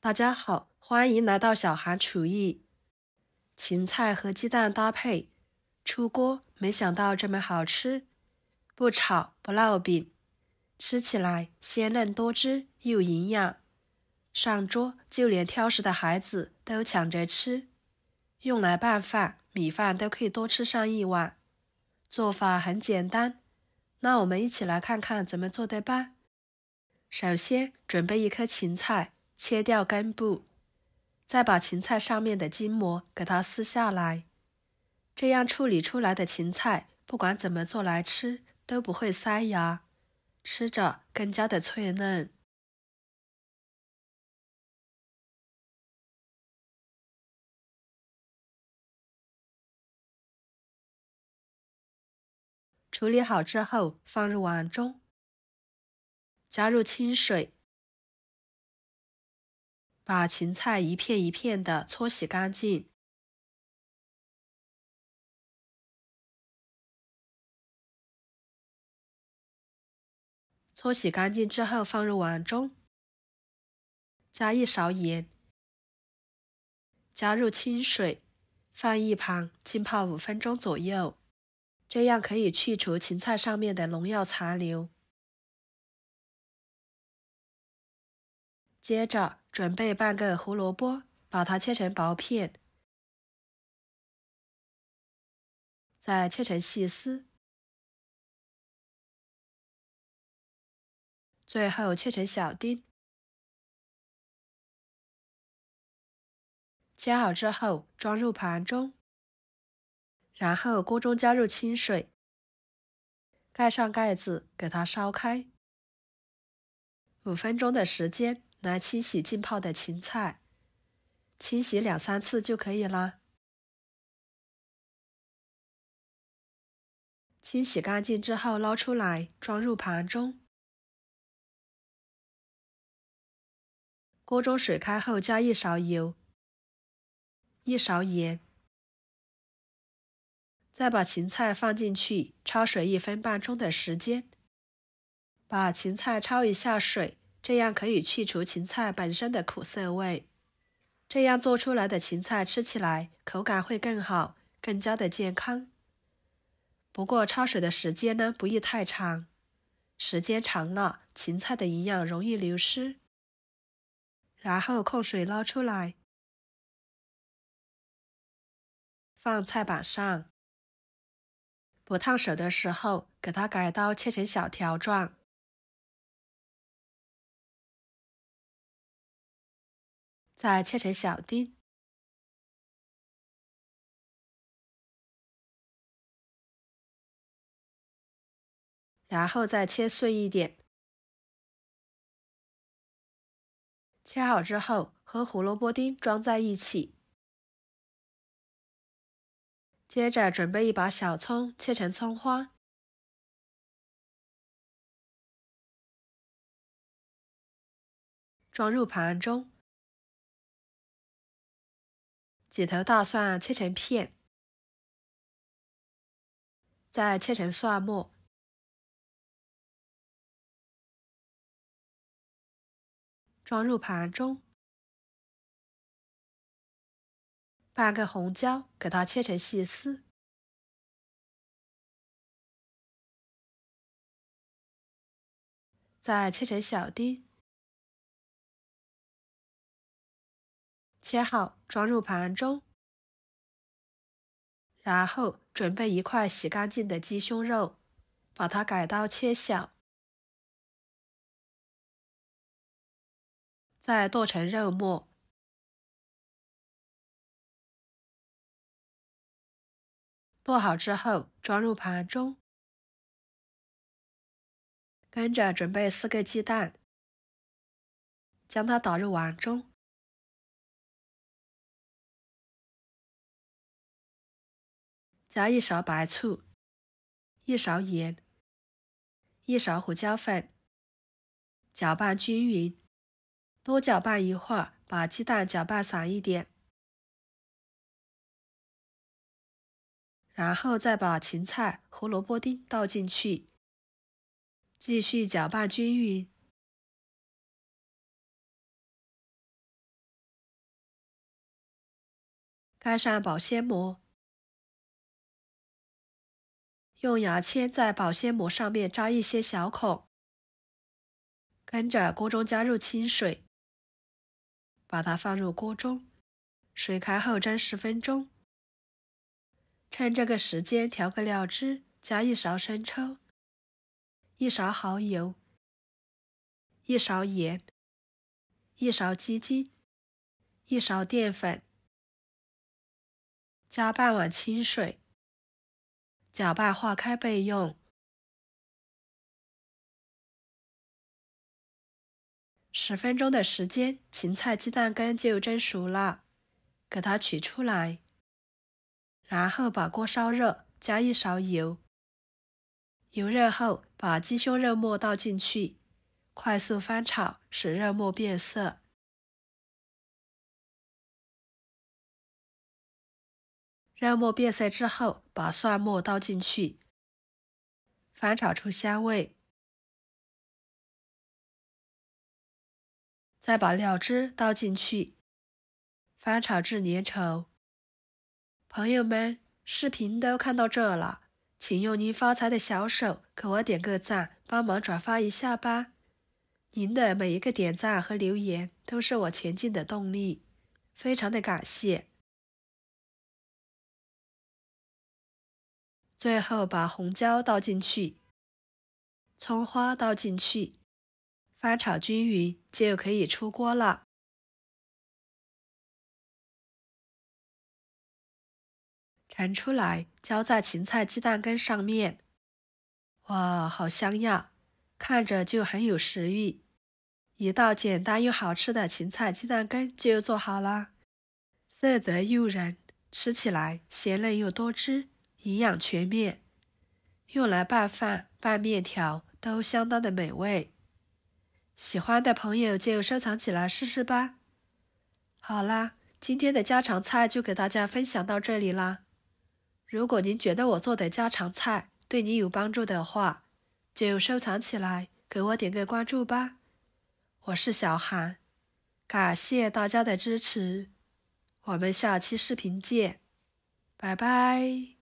大家好，欢迎来到小韩厨艺。芹菜和鸡蛋搭配，出锅没想到这么好吃，不炒不烙饼，吃起来鲜嫩多汁又营养。上桌就连挑食的孩子都抢着吃，用来拌饭、米饭都可以多吃上一碗。做法很简单，那我们一起来看看怎么做的吧。首先准备一颗芹菜，切掉根部，再把芹菜上面的筋膜给它撕下来。这样处理出来的芹菜，不管怎么做来吃都不会塞牙，吃着更加的脆嫩。处理好之后放入碗中，加入清水，把芹菜一片一片的搓洗干净。搓洗干净之后放入碗中，加一勺盐，加入清水，放一旁浸泡5分钟左右，这样可以去除芹菜上面的农药残留。接着准备半个胡萝卜，把它切成薄片，再切成细丝，最后切成小丁。切好之后装入盘中，然后锅中加入清水，盖上盖子给它烧开。5分钟的时间来清洗浸泡的芹菜，清洗2-3次就可以啦。清洗干净之后捞出来，装入盘中。锅中水开后加1勺油，1勺盐，再把芹菜放进去，焯水1分半钟的时间。把芹菜焯一下水，这样可以去除芹菜本身的苦涩味。这样做出来的芹菜吃起来口感会更好，更加的健康。不过焯水的时间呢，不宜太长，时间长了，芹菜的营养容易流失。然后控水捞出来，放菜板上。不烫手的时候，给它改刀切成小条状。再切成小丁，然后再切碎一点。切好之后，和胡萝卜丁装在一起。接着准备一把小葱，切成葱花，装入盘中。几头大蒜切成片，再切成蒜末，装入盘中。半个红椒，给它切成细丝，再切成小丁，切好装入盘中。然后准备1块洗干净的鸡胸肉，把它改刀切小，再剁成肉末。剁好之后装入盘中。跟着准备4个鸡蛋，将它打入碗中，加1勺白醋，1勺盐，1勺胡椒粉，搅拌均匀，多搅拌一会儿，把鸡蛋搅拌散一点，然后再把芹菜、胡萝卜丁倒进去，继续搅拌均匀。盖上保鲜膜，用牙签在保鲜膜上面扎一些小孔，跟着锅中加入清水，把它放入锅中，水开后蒸10分钟。趁这个时间调个料汁，加1勺生抽，1勺蚝油，1勺盐，1勺鸡精，1勺淀粉，加半碗清水，搅拌化开备用。10分钟的时间，芹菜鸡蛋羹就蒸熟了，给它取出来，然后把锅烧热，加1勺油，油热后把鸡胸肉末倒进去，快速翻炒，使肉末变色。肉末变色之后，把蒜末倒进去，翻炒出香味，再把料汁倒进去，翻炒至粘稠。朋友们，视频都看到这了，请用您发财的小手给我点个赞，帮忙转发一下吧。您的每一个点赞和留言都是我前进的动力，非常的感谢。最后把红椒倒进去，葱花倒进去，翻炒均匀就可以出锅了。盛出来，浇在芹菜鸡蛋羹上面。哇，好香呀，看着就很有食欲。一道简单又好吃的芹菜鸡蛋羹就做好啦，色泽诱人，吃起来鲜嫩又多汁，营养全面，用来拌饭、拌面条都相当的美味。喜欢的朋友就收藏起来试试吧。好啦，今天的家常菜就给大家分享到这里啦。如果您觉得我做的家常菜对你有帮助的话，就收藏起来，给我点个关注吧。我是小韩，感谢大家的支持，我们下期视频见，拜拜。